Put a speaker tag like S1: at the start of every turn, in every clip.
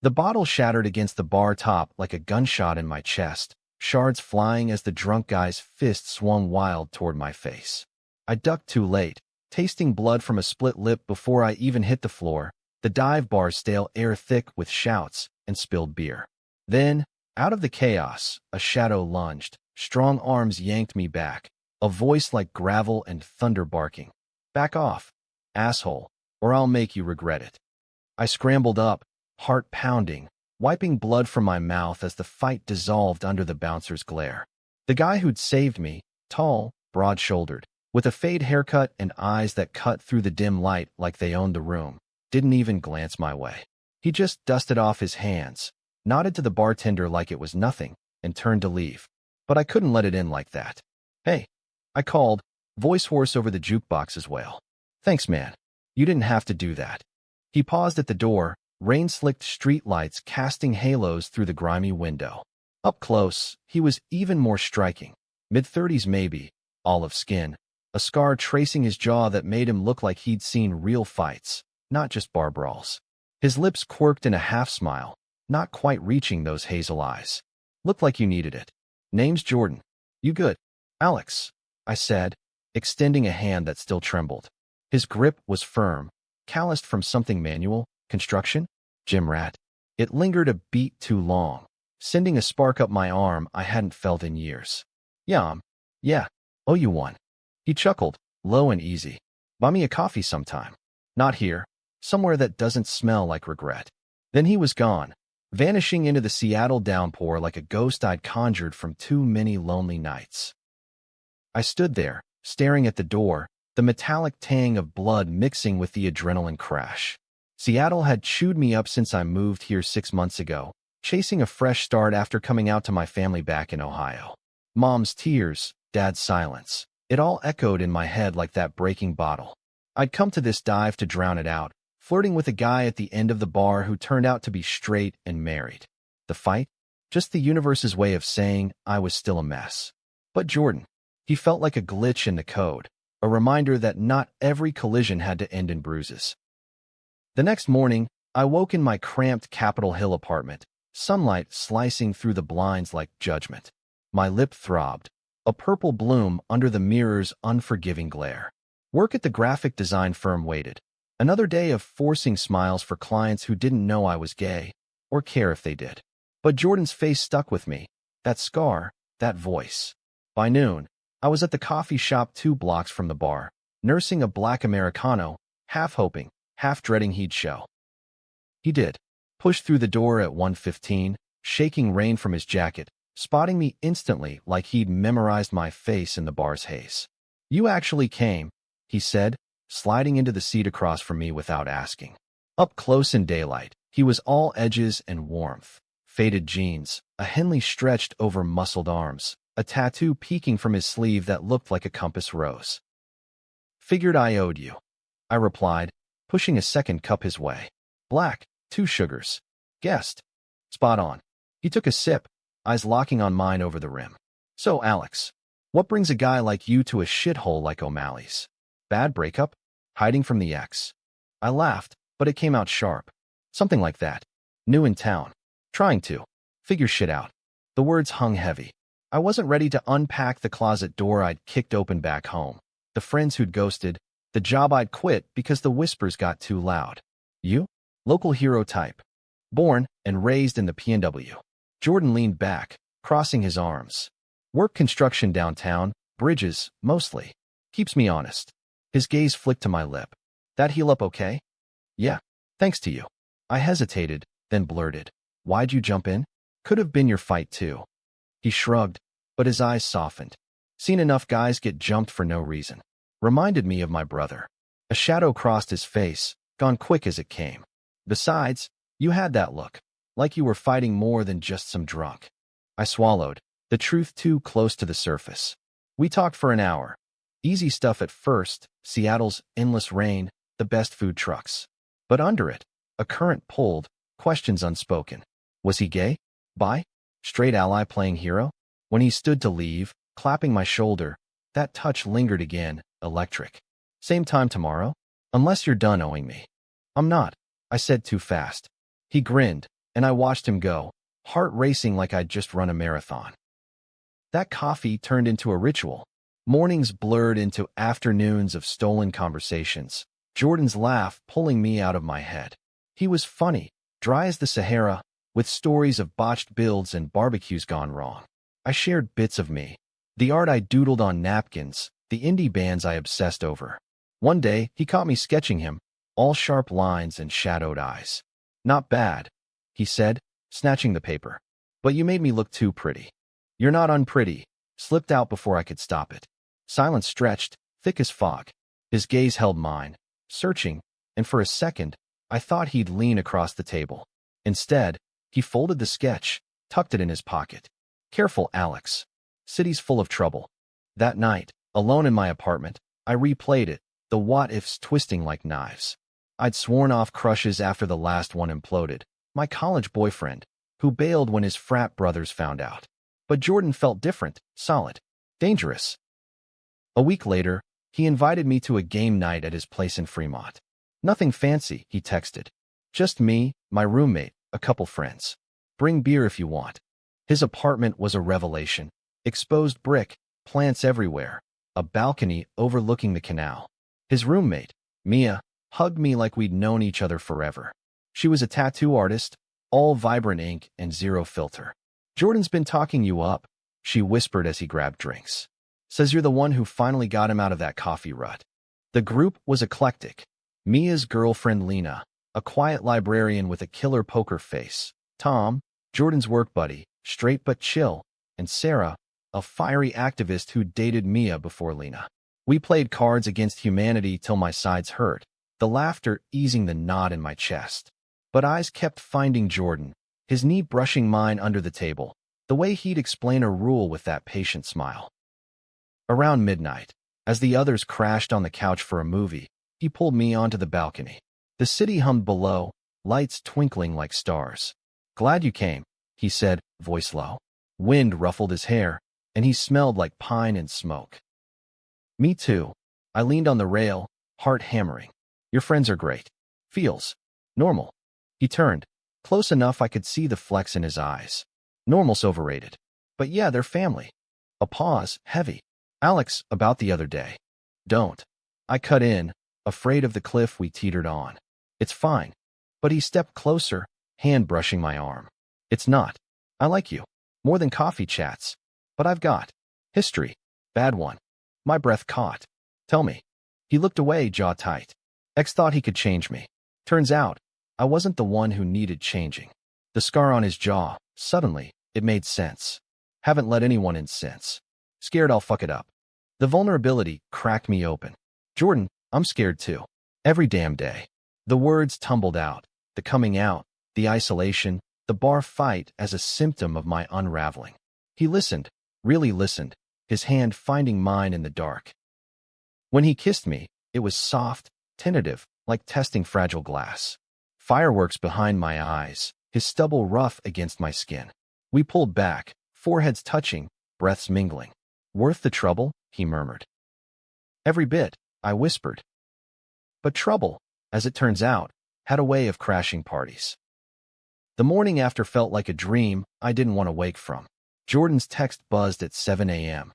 S1: The bottle shattered against the bar top like a gunshot in my chest, shards flying as the drunk guy's fist swung wild toward my face. I ducked too late, tasting blood from a split lip before I even hit the floor, the dive bar's stale air thick with shouts and spilled beer. Then, out of the chaos, a shadow lunged. Strong arms yanked me back, a voice like gravel and thunder barking. "Back off, asshole, or I'll make you regret it." I scrambled up, heart pounding, wiping blood from my mouth as the fight dissolved under the bouncer's glare. The guy who'd saved me, tall, broad-shouldered, with a fade haircut and eyes that cut through the dim light like they owned the room, didn't even glance my way. He just dusted off his hands, nodded to the bartender like it was nothing, and turned to leave. But I couldn't let it in like that. "Hey," I called, voice hoarse over the jukebox's wail. "Thanks, man. You didn't have to do that." He paused at the door, rain-slicked streetlights casting halos through the grimy window. Up close, he was even more striking. Mid-30s maybe, olive skin, a scar tracing his jaw that made him look like he'd seen real fights, not just bar brawls. His lips quirked in a half-smile, not quite reaching those hazel eyes. "Looked like you needed it. Name's Jordan. You good?" "Alex," I said, extending a hand that still trembled. His grip was firm, calloused from something manual, construction, gym rat. It lingered a beat too long, sending a spark up my arm I hadn't felt in years. Yeah, owe you one." He chuckled, low and easy. "Buy me a coffee sometime." "Not here. Somewhere that doesn't smell like regret." Then he was gone, vanishing into the Seattle downpour like a ghost I'd conjured from too many lonely nights. I stood there, staring at the door, the metallic tang of blood mixing with the adrenaline crash. Seattle had chewed me up since I moved here 6 months ago, chasing a fresh start after coming out to my family back in Ohio. Mom's tears, Dad's silence. It all echoed in my head like that breaking bottle. I'd come to this dive to drown it out, flirting with a guy at the end of the bar who turned out to be straight and married. The fight? Just the universe's way of saying I was still a mess. But Jordan, he felt like a glitch in the code, a reminder that not every collision had to end in bruises. The next morning, I woke in my cramped Capitol Hill apartment, sunlight slicing through the blinds like judgment. My lip throbbed, a purple bloom under the mirror's unforgiving glare. Work at the graphic design firm waited. Another day of forcing smiles for clients who didn't know I was gay, or care if they did. But Jordan's face stuck with me, that scar, that voice. By noon, I was at the coffee shop 2 blocks from the bar, nursing a black Americano, half hoping, half dreading he'd show. He did. Pushed through the door at 1:15, shaking rain from his jacket, spotting me instantly like he'd memorized my face in the bar's haze. "You actually came," he said, sliding into the seat across from me without asking. Up close in daylight, he was all edges and warmth. Faded jeans, a Henley stretched over muscled arms, a tattoo peeking from his sleeve that looked like a compass rose. "Figured I owed you," I replied, pushing a second cup his way. "Black, 2 sugars. Guessed." "Spot on." He took a sip, eyes locking on mine over the rim. "So, Alex, what brings a guy like you to a shithole like O'Malley's? Bad breakup? Hiding from the ex?" I laughed, but it came out sharp. "Something like that. New in town. Trying to figure shit out." The words hung heavy. I wasn't ready to unpack the closet door I'd kicked open back home, the friends who'd ghosted, the job I'd quit because the whispers got too loud. "You? Local hero type. Born and raised in the PNW." Jordan leaned back, crossing his arms. "Work construction downtown, bridges, mostly. Keeps me honest." His gaze flicked to my lip. "That heal up okay?" "Yeah, thanks to you." I hesitated, then blurted. "Why'd you jump in? Could have been your fight too." He shrugged, but his eyes softened. "Seen enough guys get jumped for no reason." Reminded me of my brother. A shadow crossed his face, gone quick as it came. "Besides, you had that look, like you were fighting more than just some drunk." I swallowed, the truth too close to the surface. We talked for an hour. Easy stuff at first, Seattle's endless rain, the best food trucks. But under it, a current pulled, questions unspoken. Was he gay? Bi? Straight ally playing hero? When he stood to leave, clapping my shoulder, that touch lingered again, electric. "Same time tomorrow? Unless you're done owing me." "I'm not," I said too fast. He grinned, and I watched him go, heart racing like I'd just run a marathon. That coffee turned into a ritual. Mornings blurred into afternoons of stolen conversations, Jordan's laugh pulling me out of my head. He was funny, dry as the Sahara, with stories of botched builds and barbecues gone wrong. I shared bits of me, the art I doodled on napkins, the indie bands I obsessed over. One day, he caught me sketching him, all sharp lines and shadowed eyes. "Not bad," he said, snatching the paper. "But you made me look too pretty." "You're not unpretty," slipped out before I could stop it. Silence stretched, thick as fog. His gaze held mine, searching, and for a second, I thought he'd lean across the table. Instead, he folded the sketch, tucked it in his pocket. "Careful, Alex. City's full of trouble." That night, alone in my apartment, I replayed it, the what-ifs twisting like knives. I'd sworn off crushes after the last one imploded, my college boyfriend, who bailed when his frat brothers found out. But Jordan felt different, solid, dangerous. A week later, he invited me to a game night at his place in Fremont. "Nothing fancy," he texted. "Just me, my roommate, a couple friends. Bring beer if you want." His apartment was a revelation. Exposed brick, plants everywhere, a balcony overlooking the canal. His roommate, Mia, hugged me like we'd known each other forever. She was a tattoo artist, all vibrant ink and zero filter. "Jordan's been talking you up," she whispered as he grabbed drinks. "Says you're the one who finally got him out of that coffee rut." The group was eclectic. Mia's girlfriend Lena, a quiet librarian with a killer poker face. Tom, Jordan's work buddy, straight but chill. And Sarah, a fiery activist who dated Mia before Lena. We played cards against humanity till my sides hurt, the laughter easing the knot in my chest. But eyes kept finding Jordan, his knee brushing mine under the table, the way he'd explain a rule with that patient smile. Around midnight, as the others crashed on the couch for a movie, he pulled me onto the balcony. The city hummed below, lights twinkling like stars. "Glad you came," he said, voice low. Wind ruffled his hair, and he smelled like pine and smoke. "Me too." I leaned on the rail, heart hammering. "Your friends are great." "Feels normal." He turned, close enough I could see the flecks in his eyes. "Normal's overrated." "But yeah, they're family." A pause, heavy. "Alex, about the other day." "Don't." I cut in, afraid of the cliff we teetered on. "It's fine." But he stepped closer, hand brushing my arm. "It's not. I like you. More than coffee chats. But I've got history. Bad one." My breath caught. "Tell me." He looked away, jaw tight. "Ex thought he could change me. Turns out, I wasn't the one who needed changing." The scar on his jaw, suddenly, it made sense. Haven't let anyone in since. Scared I'll fuck it up. The vulnerability cracked me open. "Jordan, I'm scared too. Every damn day." The words tumbled out, the coming out, the isolation, the bar fight as a symptom of my unraveling. He listened, really listened, his hand finding mine in the dark. When he kissed me, it was soft, tentative, like testing fragile glass. Fireworks behind my eyes, his stubble rough against my skin. We pulled back, foreheads touching, breaths mingling. "Worth the trouble?" he murmured. "Every bit," I whispered. But trouble, as it turns out, had a way of crashing parties. The morning after felt like a dream I didn't want to wake from. Jordan's text buzzed at 7 a.m.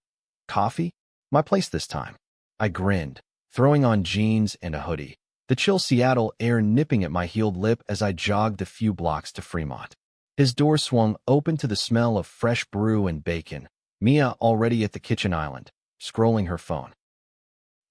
S1: "Coffee? My place this time." I grinned, throwing on jeans and a hoodie, the chill Seattle air nipping at my healed lip as I jogged the few blocks to Fremont. His door swung open to the smell of fresh brew and bacon, Mia already at the kitchen island, scrolling her phone.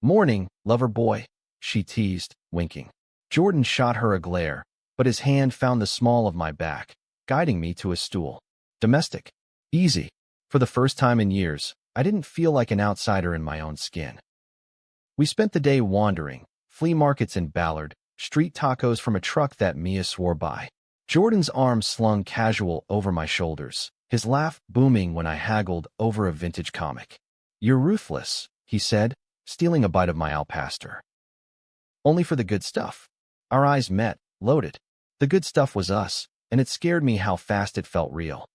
S1: "Morning, lover boy," she teased, winking. Jordan shot her a glare, but his hand found the small of my back, guiding me to a stool. Domestic. Easy. For the first time in years, I didn't feel like an outsider in my own skin. We spent the day wandering, flea markets in Ballard, street tacos from a truck that Mia swore by. Jordan's arm slung casual over my shoulders, his laugh booming when I haggled over a vintage comic. "You're ruthless," he said, stealing a bite of my al pastor. "Only for the good stuff." Our eyes met, loaded. The good stuff was us, and it scared me how fast it felt real.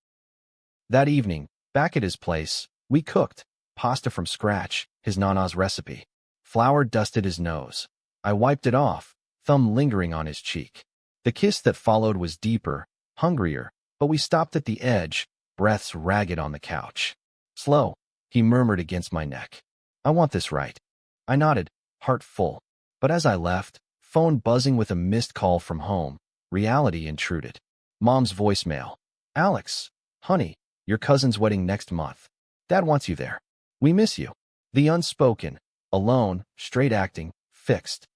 S1: That evening, back at his place, we cooked pasta from scratch, his nana's recipe. Flour dusted his nose. I wiped it off, thumb lingering on his cheek. The kiss that followed was deeper, hungrier, but we stopped at the edge, breaths ragged on the couch. Slow, he murmured against my neck. I want this right. I nodded, heart full. But as I left, phone buzzing with a missed call from home, reality intruded. Mom's voicemail. Alex, honey, your cousin's wedding next month. Dad wants you there. We miss you. The unspoken, alone, straight acting, fixed.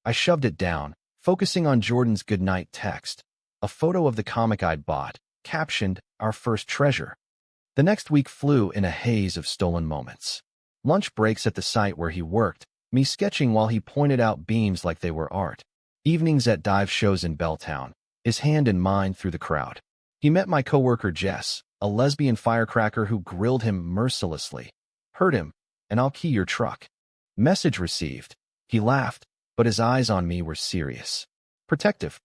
S1: I shoved it down, focusing on Jordan's goodnight text. A photo of the comic I'd bought, captioned, Our First Treasure. The next week flew in a haze of stolen moments. Lunch breaks at the site where he worked, me sketching while he pointed out beams like they were art. Evenings at dive shows in Belltown, his hand in mine through the crowd. He met my coworker Jess, a lesbian firecracker who grilled him mercilessly. Heard him, and I'll key your truck. Message received. He laughed, but his eyes on me were serious. Protective.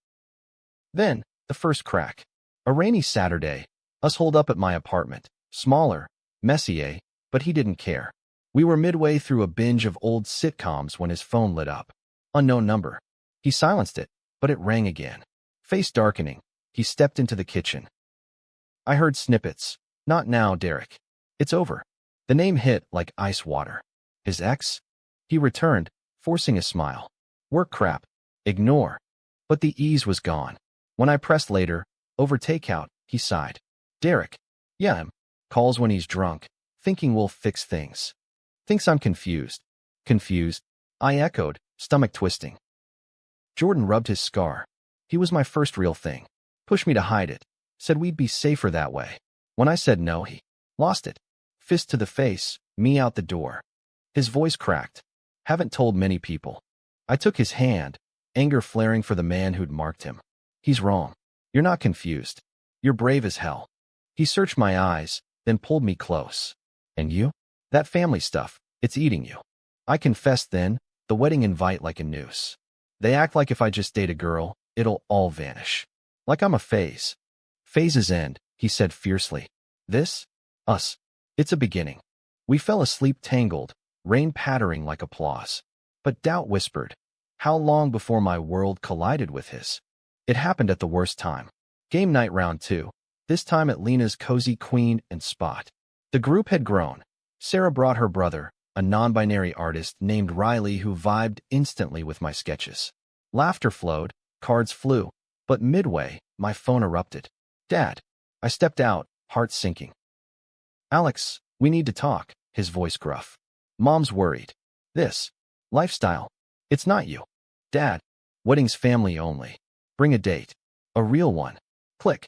S1: Then, the first crack. A rainy Saturday, us holed up at my apartment. Smaller, messy, but he didn't care. We were midway through a binge of old sitcoms when his phone lit up. Unknown number. He silenced it, but it rang again. Face darkening, he stepped into the kitchen. I heard snippets. Not now, Derek. It's over. The name hit like ice water. His ex? He returned, forcing a smile. Work crap. Ignore. But the ease was gone. When I pressed later, over takeout, he sighed. Derek. Yeah, him. Calls when he's drunk, thinking we'll fix things. Thinks I'm confused. Confused? I echoed, stomach twisting. Jordan rubbed his scar. He was my first real thing. Pushed me to hide it. Said we'd be safer that way. When I said no, he lost it. Fist to the face, me out the door. His voice cracked. Haven't told many people. I took his hand, anger flaring for the man who'd marked him. He's wrong. You're not confused. You're brave as hell. He searched my eyes, then pulled me close. And you? That family stuff, it's eating you. I confessed then, the wedding invite like a noose. They act like if I just date a girl, it'll all vanish. Like I'm a phase. Phases end, he said fiercely. This? Us. It's a beginning. We fell asleep tangled, rain pattering like applause. But doubt whispered. How long before my world collided with his? It happened at the worst time. Game night round 2. This time at Lena's cozy queen and spot. The group had grown. Sarah brought her brother, a non-binary artist named Riley who vibed instantly with my sketches. Laughter flowed, cards flew, but midway, my phone erupted. Dad. I stepped out, heart sinking. Alex, we need to talk, his voice gruff. Mom's worried. This. Lifestyle. It's not you. Dad. Wedding's family only. Bring a date. A real one. Click.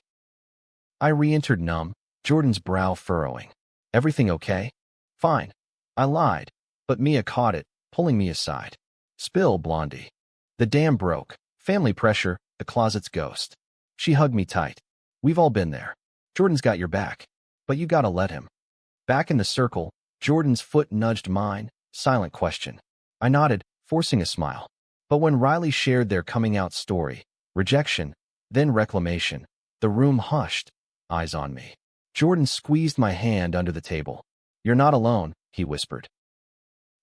S1: I re-entered numb, Jordan's brow furrowing. Everything okay? Fine. I lied, but Mia caught it, pulling me aside. Spill, Blondie. The dam broke. Family pressure, the closet's ghost. She hugged me tight. We've all been there. Jordan's got your back. But you gotta let him. Back in the circle, Jordan's foot nudged mine, silent question. I nodded, forcing a smile. But when Riley shared their coming-out story, rejection, then reclamation, the room hushed, eyes on me. Jordan squeezed my hand under the table. You're not alone, he whispered.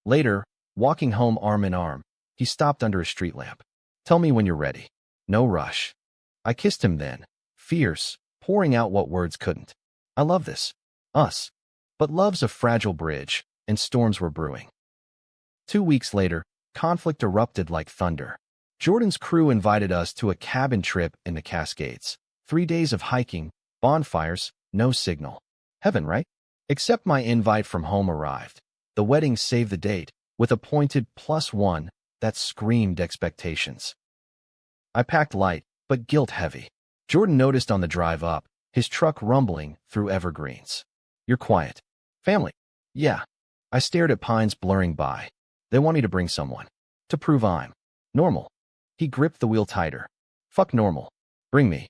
S1: Later, walking home arm in arm, he stopped under a street lamp. Tell me when you're ready. No rush. I kissed him then, fierce, pouring out what words couldn't. I love this. Us. But love's a fragile bridge, and storms were brewing. 2 weeks later, conflict erupted like thunder. Jordan's crew invited us to a cabin trip in the Cascades. 3 days of hiking, bonfires, no signal. Heaven, right? Except my invite from home arrived. The wedding saved the date, with a pointed +1 that screamed expectations. I packed light, but guilt heavy. Jordan noticed on the drive up, his truck rumbling through evergreens. You're quiet. Family. Yeah. I stared at pines blurring by. They want me to bring someone. To prove I'm normal. He gripped the wheel tighter. Fuck normal. Bring me.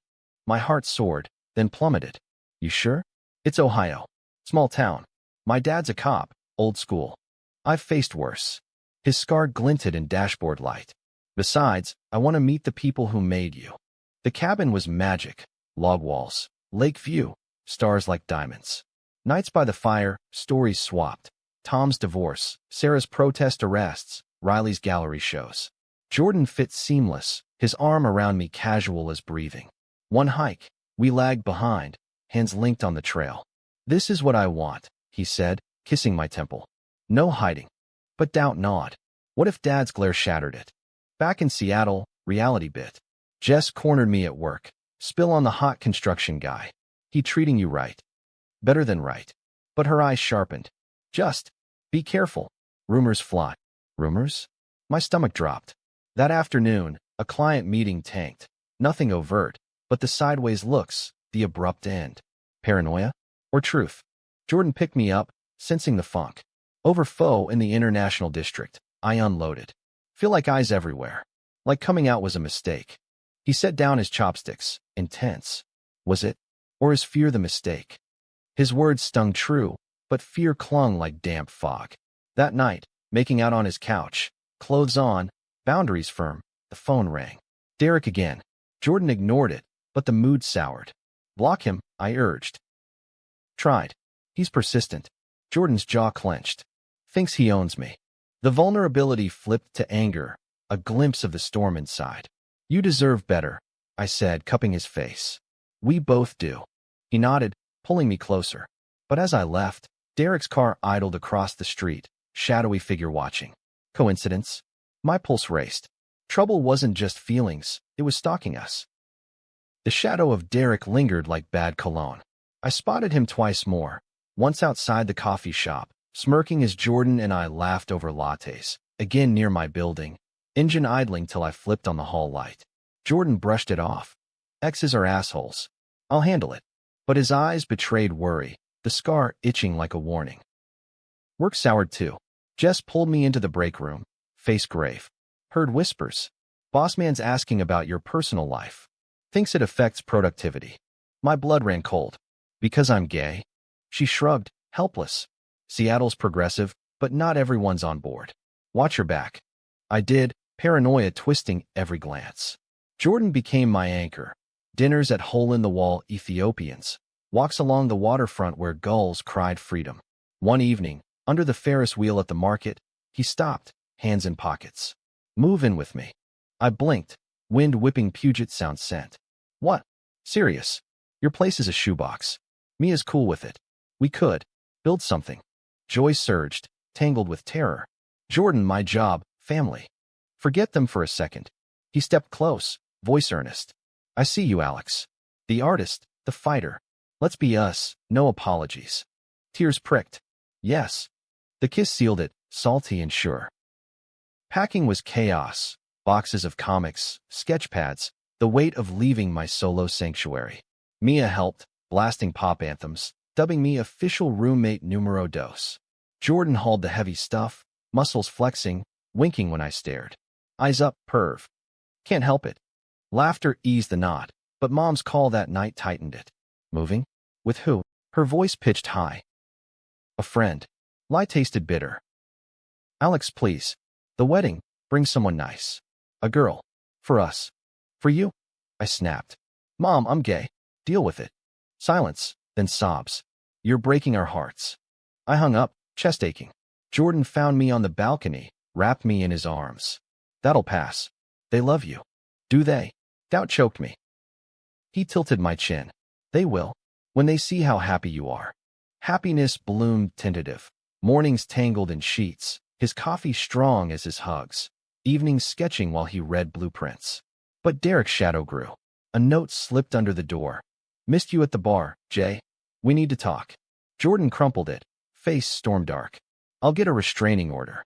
S1: My heart soared, then plummeted. You sure? It's Ohio. Small town. My dad's a cop, old school. I've faced worse. His scar glinted in dashboard light. Besides, I want to meet the people who made you. The cabin was magic. Log walls, lake view, stars like diamonds. Nights by the fire, stories swapped. Tom's divorce, Sarah's protest arrests, Riley's gallery shows. Jordan fit seamless, his arm around me casual as breathing. One hike. We lagged behind, hands linked on the trail. This is what I want, he said, kissing my temple. No hiding. But doubt gnawed. What if Dad's glare shattered it? Back in Seattle, reality bit. Jess cornered me at work. Spill on the hot construction guy. He treating you right. Better than right. But her eyes sharpened. Just be careful. Rumors fly. Rumors? My stomach dropped. That afternoon, a client meeting tanked. Nothing overt, but the sideways looks, the abrupt end. Paranoia? Or truth? Jordan picked me up, sensing the funk. Over foe in the International District, I unloaded. Feel like eyes everywhere. Like coming out was a mistake. He set down his chopsticks, intense. Was it? Or is fear the mistake? His words stung true, but fear clung like damp fog. That night, making out on his couch, clothes on, boundaries firm, the phone rang. Derek again. Jordan ignored it, but the mood soured. Block him, I urged. Tried. He's persistent. Jordan's jaw clenched. Thinks he owns me. The vulnerability flipped to anger, a glimpse of the storm inside. You deserve better, I said, cupping his face. We both do. He nodded, pulling me closer. But as I left, Derek's car idled across the street, shadowy figure watching. Coincidence? My pulse raced. Trouble wasn't just feelings, it was stalking us. The shadow of Derek lingered like bad cologne. I spotted him twice more, once outside the coffee shop, smirking as Jordan and I laughed over lattes, again near my building, engine idling till I flipped on the hall light. Jordan brushed it off. Exes are assholes. I'll handle it. But his eyes betrayed worry, the scar itching like a warning. Work soured too. Jess pulled me into the break room, face grave. Heard whispers. Boss man's asking about your personal life. Thinks it affects productivity. My blood ran cold. Because I'm gay? She shrugged, helpless. Seattle's progressive, but not everyone's on board. Watch your back. I did, paranoia twisting every glance. Jordan became my anchor. Dinners at hole-in-the-wall Ethiopians. Walks along the waterfront where gulls cried freedom. One evening, under the Ferris wheel at the market, he stopped, hands in pockets. Move in with me. I blinked, wind-whipping Puget Sound scent. What? Serious. Your place is a shoebox. Mia's cool with it. We could build something. Joy surged, tangled with terror. Jordan, my job, family. Forget them for a second. He stepped close, voice earnest. I see you, Alex. The artist, the fighter. Let's be us, no apologies. Tears pricked. Yes. The kiss sealed it, salty and sure. Packing was chaos. Boxes of comics, sketch pads, the weight of leaving my solo sanctuary. Mia helped, blasting pop anthems, dubbing me official roommate numero dos. Jordan hauled the heavy stuff, muscles flexing, winking when I stared. Eyes up, perv. Can't help it. Laughter eased the knot, but Mom's call that night tightened it. Moving? With who? Her voice pitched high. A friend. Lie tasted bitter. Alex, please. The wedding. Bring someone nice. A girl. For us. For you? I snapped. Mom, I'm gay. Deal with it. Silence, then sobs. You're breaking our hearts. I hung up, chest aching. Jordan found me on the balcony, wrapped me in his arms. That'll pass. They love you. Do they? Doubt choked me. He tilted my chin. They will, when they see how happy you are. Happiness bloomed tentative. Mornings tangled in sheets, his coffee strong as his hugs. Evenings sketching while he read blueprints. But Derek's shadow grew. A note slipped under the door. Missed you at the bar, Jay. We need to talk. Jordan crumpled it, face storm dark. I'll get a restraining order.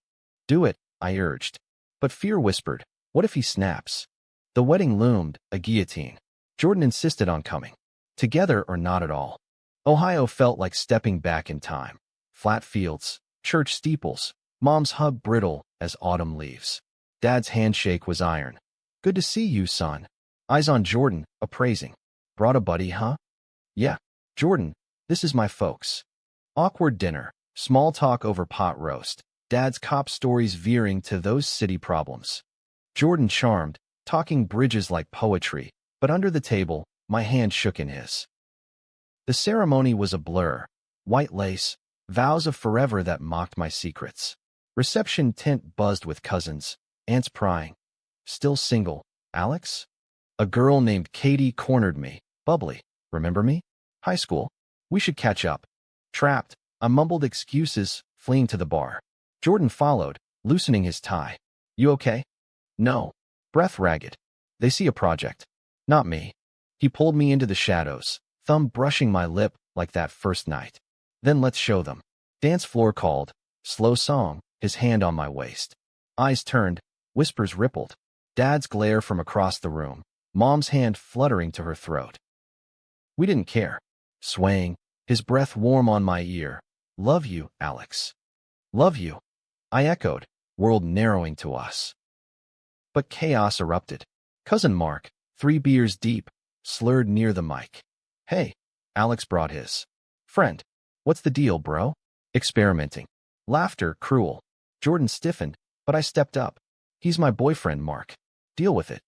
S1: Do it, I urged. But fear whispered, what if he snaps? The wedding loomed, a guillotine. Jordan insisted on coming. Together or not at all. Ohio felt like stepping back in time. Flat fields, church steeples, Mom's hug brittle as autumn leaves. Dad's handshake was iron. Good to see you, son. Eyes on Jordan, appraising. Brought a buddy, huh? Yeah. Jordan, this is my folks. Awkward dinner, small talk over pot roast. Dad's cop stories veering to those city problems. Jordan charmed, talking bridges like poetry, but under the table, my hand shook in his. The ceremony was a blur. White lace, vows of forever that mocked my secrets. Reception tent buzzed with cousins, aunts prying. Still single, Alex? A girl named Katie cornered me. Bubbly. Remember me? High school. We should catch up. Trapped, I mumbled excuses, fleeing to the bar. Jordan followed, loosening his tie. You okay? No. Breath ragged. They see a project. Not me. He pulled me into the shadows, thumb brushing my lip like that first night. Then let's show them. Dance floor called. Slow song, his hand on my waist. Eyes turned, whispers rippled. Dad's glare from across the room. Mom's hand fluttering to her throat. We didn't care. Swaying, his breath warm on my ear. Love you, Alex. Love you. I echoed, world narrowing to us. But chaos erupted. Cousin Mark, 3 beers deep, slurred near the mic. Hey, Alex brought his friend. What's the deal, bro? Experimenting. Laughter, cruel. Jordan stiffened, but I stepped up. He's my boyfriend, Mark. Deal with it.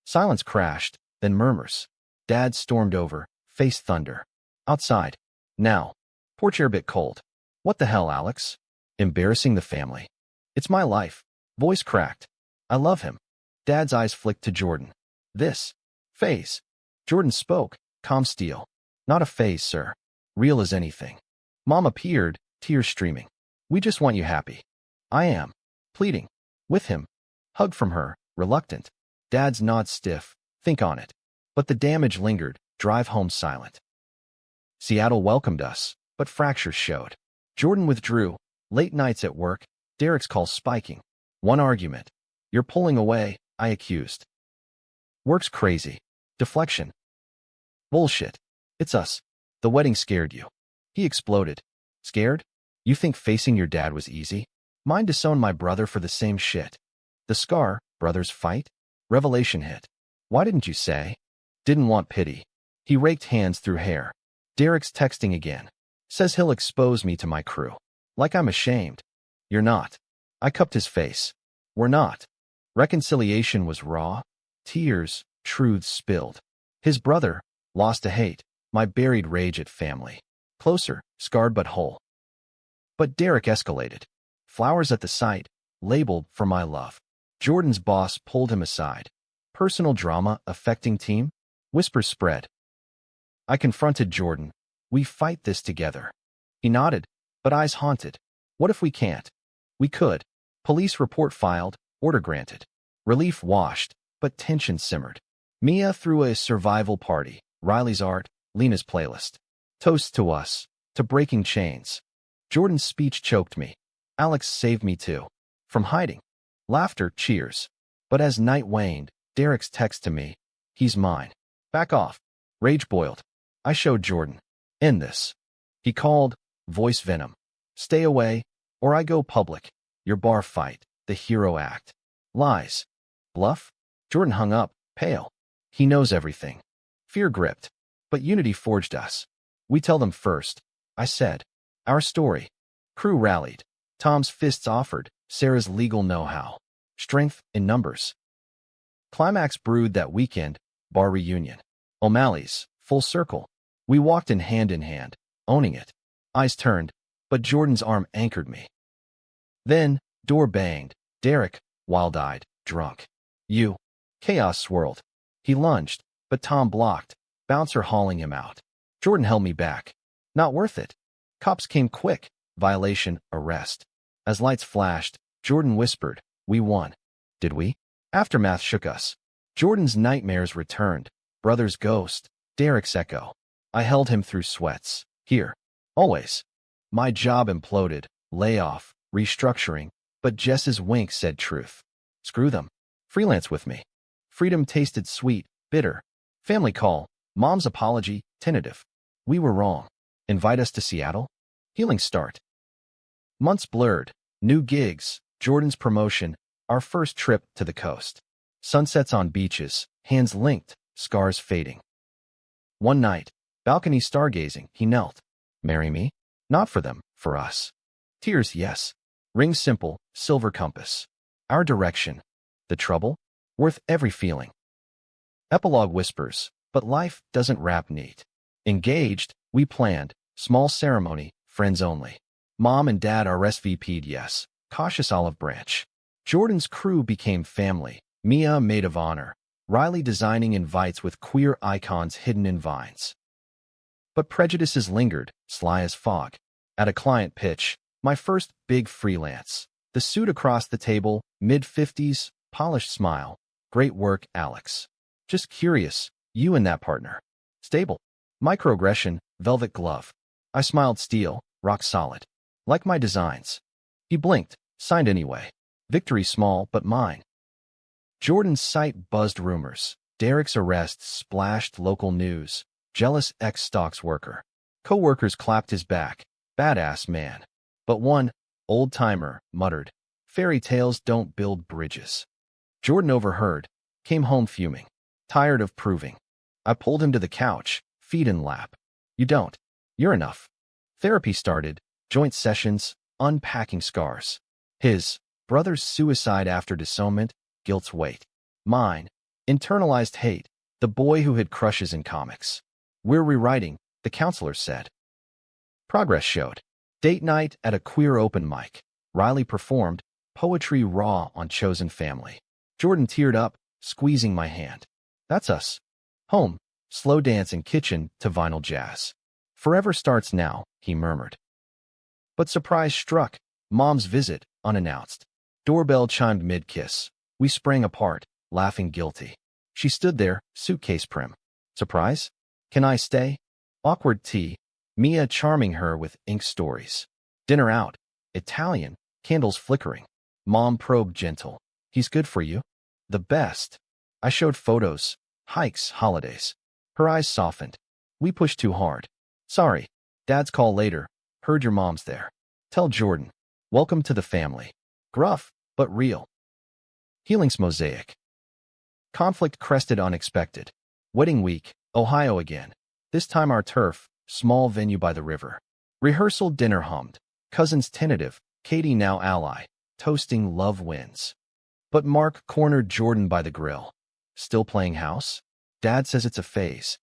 S1: Silence crashed, then murmurs. Dad stormed over, face thunder. Outside. Now. Porch air bit cold. What the hell, Alex? Embarrassing the family. It's my life. Voice cracked. I love him. Dad's eyes flicked to Jordan. This. Phase. Jordan spoke, calm steel. Not a phase, sir. Real as anything. Mom appeared, tears streaming. We just want you happy. I am. Pleading. With him. Hug from her, reluctant. Dad's nod stiff. Think on it. But the damage lingered, drive home silent. Seattle welcomed us, but fractures showed. Jordan withdrew. Late nights at work, Derek's calls spiking. One argument. You're pulling away, I accused. Work's crazy. Deflection. Bullshit. It's us. The wedding scared you. He exploded. Scared? You think facing your dad was easy? Mine disowned my brother for the same shit. The scar, brothers fight? Revelation hit. Why didn't you say? Didn't want pity. He raked hands through hair. Derek's texting again. Says he'll expose me to my crew. Like I'm ashamed. You're not. I cupped his face. We're not. Reconciliation was raw. Tears, truths spilled. His brother, lost to hate. My buried rage at family. Closer, scarred but whole. But Derek escalated. Flowers at the site, labeled for my love. Jordan's boss pulled him aside. Personal drama affecting team? Whispers spread. I confronted Jordan. We fight this together. He nodded, but eyes haunted. What if we can't? We could. Police report filed, order granted. Relief washed, but tension simmered. Mia threw a survival party. Riley's art, Lena's playlist. Toast to us, to breaking chains. Jordan's speech choked me. Alex saved me too. From hiding. Laughter, cheers. But as night waned, Derek's text to me. He's mine. Back off. Rage boiled. I showed Jordan. End this. He called, voice venom. Stay away, or I go public. Your bar fight, the hero act. Lies. Bluff? Jordan hung up, pale. He knows everything. Fear gripped. But unity forged us. We tell them first. I said. Our story. Crew rallied. Tom's fists offered, Sarah's legal know-how. Strength in numbers. Climax brewed that weekend, bar reunion. O'Malley's, full circle. We walked in hand, owning it. Eyes turned, but Jordan's arm anchored me. Then, door banged. Derek, wild-eyed, drunk. You. Chaos swirled. He lunged, but Tom blocked, bouncer hauling him out. Jordan held me back. Not worth it. Cops came quick. Violation, arrest. As lights flashed, Jordan whispered, we won. Did we? Aftermath shook us. Jordan's nightmares returned. Brother's ghost. Derek's echo. I held him through sweats. Here. Always. My job imploded. Layoff. Restructuring. But Jess's wink said truth. Screw them. Freelance with me. Freedom tasted sweet, bitter. Family call. Mom's apology, tentative. We were wrong. Invite us to Seattle? Healing start. Months blurred. New gigs. Jordan's promotion. Our first trip to the coast. Sunsets on beaches. Hands linked. Scars fading. One night. Balcony stargazing. He knelt. Marry me? Not for them, for us. Tears, yes. Ring simple. Silver compass. Our direction. The trouble? Worth every feeling. Epilogue whispers. But life doesn't wrap neat. Engaged, we planned. Small ceremony, friends only. Mom and dad RSVP'd yes. Cautious olive branch. Jordan's crew became family. Mia, maid of honor. Riley designing invites with queer icons hidden in vines. But prejudices lingered, sly as fog. At a client pitch, my first big freelance. The suit across the table, mid-50s, polished smile. Great work, Alex. Just curious, you and that partner. Stable. Microaggression, velvet glove. I smiled steel, rock solid. Like my designs. He blinked, signed anyway. Victory small, but mine. Jordan's site buzzed rumors. Derek's arrest splashed local news. Jealous ex-stocks worker. Co-workers clapped his back. Badass man. But one, old-timer, muttered, fairy tales don't build bridges. Jordan overheard, came home fuming. Tired of proving. I pulled him to the couch, feet in lap. You don't. You're enough. Therapy started, joint sessions, unpacking scars. His, brother's suicide after disownment, guilt's weight. Mine, internalized hate, the boy who had crushes in comics. We're rewriting, the counselor said. Progress showed. Date night at a queer open mic. Riley performed, poetry raw on chosen family. Jordan teared up, squeezing my hand. That's us. Home, slow dance in kitchen to vinyl jazz. Forever starts now, he murmured. But surprise struck, Mom's visit, unannounced. Doorbell chimed mid-kiss. We sprang apart, laughing guilty. She stood there, suitcase prim. Surprise? Can I stay? Awkward tea. Mia charming her with ink stories. Dinner out. Italian, candles flickering. Mom probed gentle. He's good for you? The best. I showed photos, hikes, holidays. Her eyes softened. We pushed too hard. Sorry. Dad's call later. Heard your mom's there. Tell Jordan. Welcome to the family. Gruff, but real. Healing's mosaic. Conflict crested unexpected. Wedding week, Ohio again. This time our turf, small venue by the river. Rehearsal dinner hummed. Cousins tentative, Katie now ally. Toasting love wins. But Mark cornered Jordan by the grill. Still playing house? Dad says it's a phase.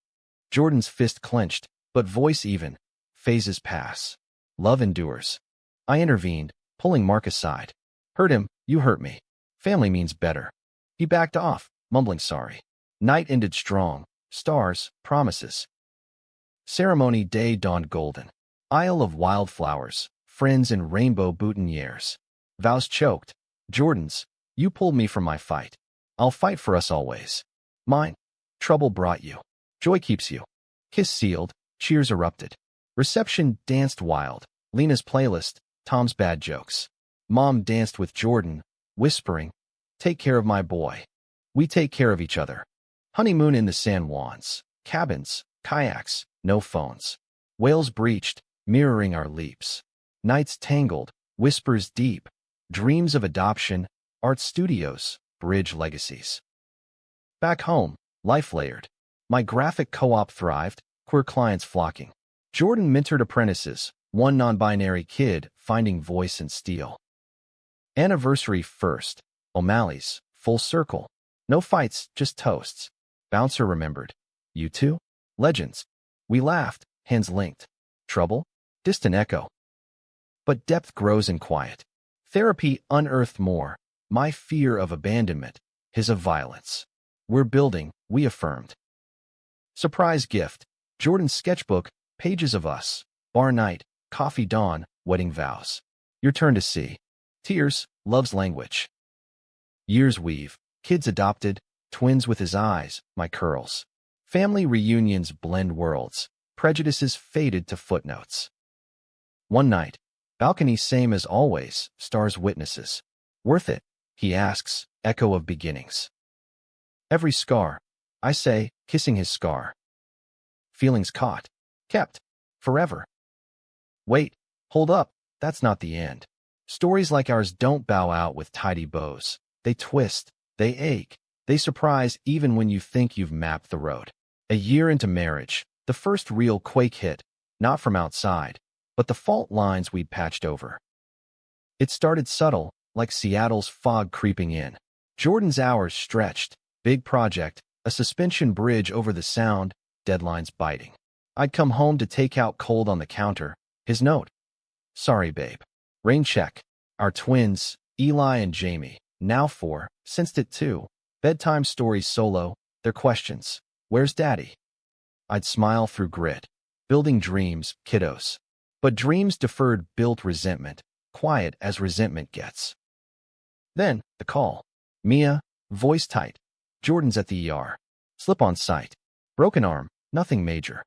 S1: Jordan's fist clenched, but voice even. Phases pass. Love endures. I intervened, pulling Mark aside. Hurt him, you hurt me. Family means better. He backed off, mumbling sorry. Night ended strong. Stars, promises. Ceremony day dawned golden. Isle of wildflowers, friends in rainbow boutonnieres. Vows choked. Jordan's, you pulled me from my fight. I'll fight for us always. Mine. Trouble brought you. Joy keeps you. Kiss sealed, cheers erupted. Reception danced wild. Lena's playlist, Tom's bad jokes. Mom danced with Jordan, whispering, take care of my boy. We take care of each other. Honeymoon in the San Juans. Cabins, kayaks, no phones. Whales breached, mirroring our leaps. Nights tangled, whispers deep. Dreams of adoption, art studios, bridge legacies. Back home, life layered. My graphic co-op thrived, queer clients flocking. Jordan mentored apprentices, one non-binary kid finding voice in steel. Anniversary first. O'Malley's, full circle. No fights, just toasts. Bouncer remembered. You two? Legends. We laughed, hands linked. Trouble? Distant echo. But depth grows in quiet. Therapy unearthed more. My fear of abandonment, his of violence. We're building, we affirmed. Surprise gift. Jordan's sketchbook, pages of us. Bar night, coffee dawn, wedding vows. Your turn to see. Tears, love's language. Years weave. Kids adopted, twins with his eyes, my curls. Family reunions blend worlds. Prejudices faded to footnotes. One night. Balcony same as always, stars witnesses. Worth it? He asks, echo of beginnings. Every scar. I say, kissing his scar. Feelings caught. Kept. Forever. Wait. Hold up. That's not the end. Stories like ours don't bow out with tidy bows. They twist. They ache. They surprise even when you think you've mapped the road. A year into marriage, the first real quake hit. Not from outside, but the fault lines we'd patched over. It started subtle, like Seattle's fog creeping in. Jordan's hours stretched. Big project, a suspension bridge over the Sound, deadlines biting. I'd come home to take out cold on the counter. His note. Sorry, babe. Rain check. Our twins, Eli and Jamie, now 4, sensed it too. Bedtime stories solo, their questions. Where's daddy? I'd smile through grit. Building dreams, kiddos. But dreams deferred built resentment, quiet as resentment gets. Then, the call. Mia, voice tight. Jordan's at the ER. Slip on sight. Broken arm, nothing major.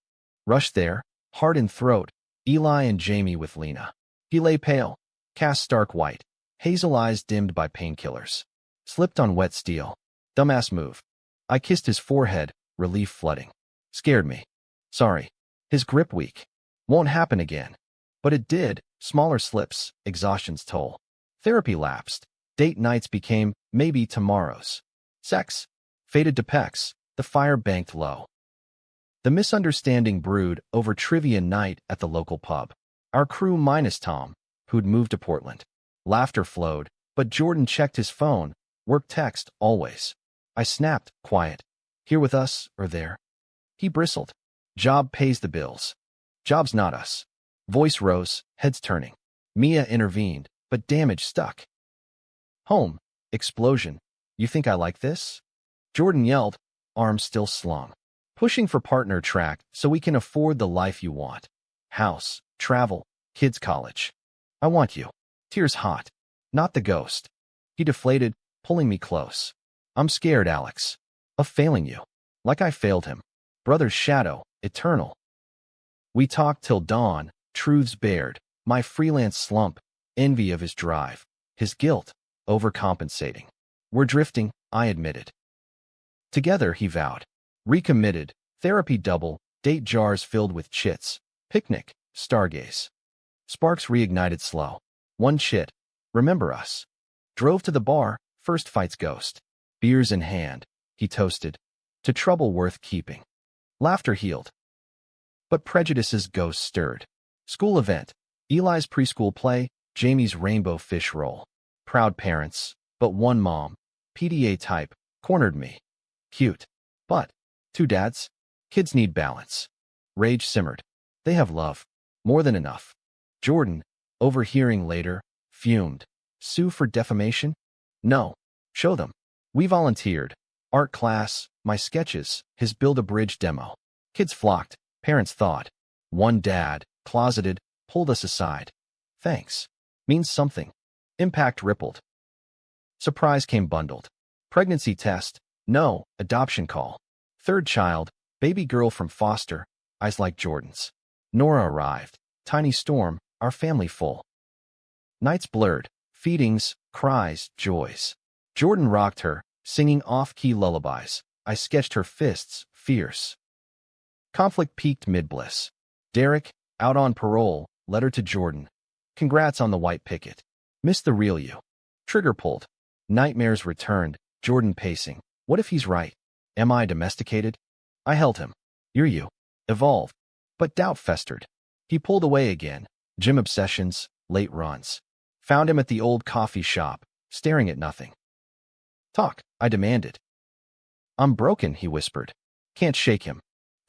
S1: Rush there, heart in throat. Eli and Jamie with Lena. He lay pale, cast stark white, hazel eyes dimmed by painkillers. Slipped on wet steel. Dumbass move. I kissed his forehead, relief flooding. Scared me. Sorry. His grip weak. Won't happen again. But it did. Smaller slips, exhaustion's toll. Therapy lapsed. Date nights became maybe tomorrow's. Sex faded to pecs. The fire banked low. The misunderstanding brewed over trivia night at the local pub. Our crew minus Tom, who'd moved to Portland. Laughter flowed, but Jordan checked his phone. Work text, always. I snapped, quiet. Here with us, or there? He bristled. Job pays the bills. Job's not us. Voice rose, heads turning. Mia intervened, but damage stuck. Home. Explosion. You think I like this? Jordan yelled, arms still slung. Pushing for partner track so we can afford the life you want. House, travel, kids' college. I want you. Tears hot. Not the ghost. He deflated, pulling me close. I'm scared, Alex. Of failing you. Like I failed him. Brother's shadow, eternal. We talked till dawn, truths bared. My freelance slump, envy of his drive. His guilt, overcompensating. We're drifting, I admitted. Together, he vowed. Recommitted, therapy double, date jars filled with chits. Picnic, stargaze. Sparks reignited slow. One chit. Remember us. Drove to the bar, first fight's ghost. Beers in hand, he toasted. To trouble worth keeping. Laughter healed. But prejudice's ghost stirred. School event. Eli's preschool play, Jamie's rainbow fish roll. Proud parents, but one mom. PDA type, cornered me. Cute. But, two dads. Kids need balance. Rage simmered. They have love. More than enough. Jordan, overhearing later, fumed. Sue for defamation? No. Show them. We volunteered. Art class, my sketches, his Build-A-Bridge demo. Kids flocked. Parents thought. One dad, closeted, pulled us aside. Thanks. Means something. Impact rippled. Surprise came bundled. Pregnancy test. No. Adoption call. Third child, baby girl from foster, eyes like Jordan's. Nora arrived. Tiny storm, our family full. Nights blurred. Feedings, cries, joys. Jordan rocked her, singing off-key lullabies. I sketched her fists, fierce. Conflict peaked mid-bliss. Derek, out on parole, letter to Jordan. Congrats on the white picket. Missed the real you. Trigger pulled. Nightmares returned, Jordan pacing. What if he's right? Am I domesticated? I held him. You're you. Evolved. But doubt festered. He pulled away again. Gym obsessions, late runs. Found him at the old coffee shop, staring at nothing. Talk, I demanded. I'm broken, he whispered. Can't shake him.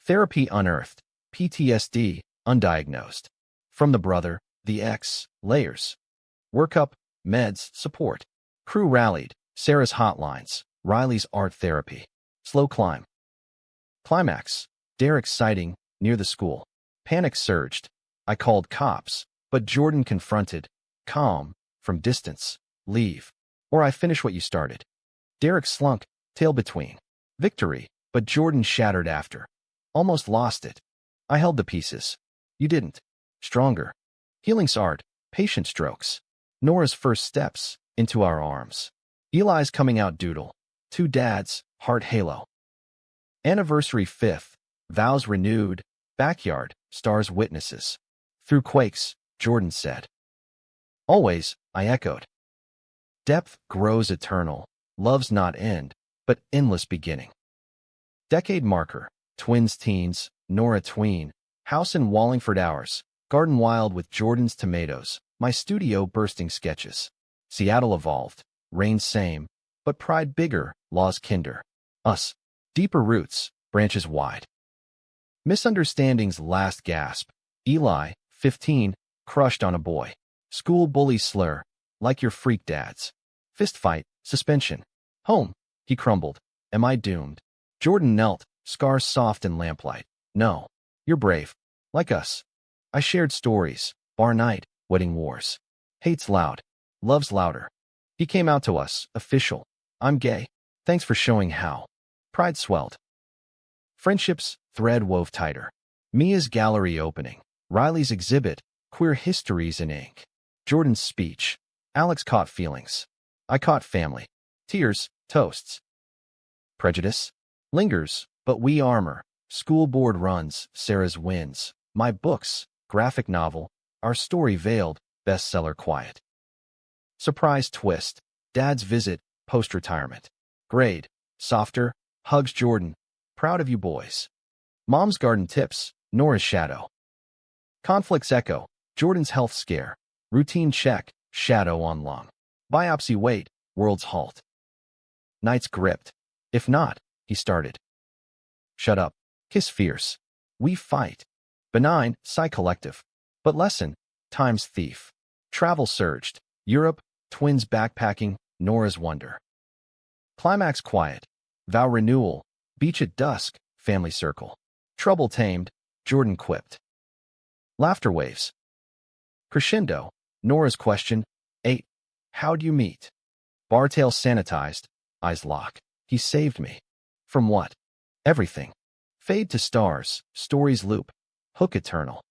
S1: Therapy unearthed. PTSD, undiagnosed. From the brother, the ex, layers. Workup, meds, support. Crew rallied. Sarah's hotlines. Riley's art therapy. Slow climb. Climax. Derek's sighting, near the school. Panic surged. I called cops, but Jordan confronted. Calm, from distance. Leave. Or I finish what you started. Derek slunk, tail between. Victory, but Jordan shattered after. Almost lost it. I held the pieces. You didn't. Stronger. Healing's art, patient strokes. Nora's first steps, into our arms. Eli's coming out doodle. Two dads, heart halo. Anniversary 5th, vows renewed, backyard, stars witnesses. Through quakes, Jordan said. Always, I echoed. Depth grows eternal, love's not end, but endless beginning. Decade marker, twins teens, Nora tween, house in Wallingford hours, garden wild with Jordan's tomatoes, my studio bursting sketches. Seattle evolved, reigns same, but pride bigger, laws kinder. Us, deeper roots, branches wide. Misunderstanding's last gasp. Eli, 15, crushed on a boy. School bully slur, like your freak dads. Fist fight, suspension. Home, He crumbled. Am I doomed? Jordan knelt, scars soft in lamplight. No. You're brave. Like us. I shared stories. Bar night. Wedding wars. Hate's loud. Love's louder. He came out to us. Official. I'm gay. Thanks for showing how. Pride swelled. Friendships, thread wove tighter. Mia's gallery opening. Riley's exhibit. Queer histories in ink. Jordan's speech. Alex caught feelings. I caught family. Tears, toasts. Prejudice lingers, but we armor. School board runs, Sarah's wins. My books, graphic novel, our story veiled, bestseller quiet. Surprise twist. Dad's visit, post-retirement. Grade, softer, hugs Jordan. Proud of you boys. Mom's garden tips, Nora's shadow. Conflicts echo, Jordan's health scare. Routine check, shadow on long. Biopsy wait, world's halt. Nights gripped. If not, he started. Shut up. Kiss fierce. We fight. Benign, psi collective. But lesson, time's thief. Travel surged. Europe, twins backpacking, Nora's wonder. Climax quiet. Vow renewal. Beach at dusk, family circle. Trouble tamed, Jordan quipped. Laughter waves. Crescendo, Nora's question. 8. How'd you meet? Bartail sanitized, eyes lock. He saved me. From what? Everything. Fade to stars, stories loop. Hook eternal.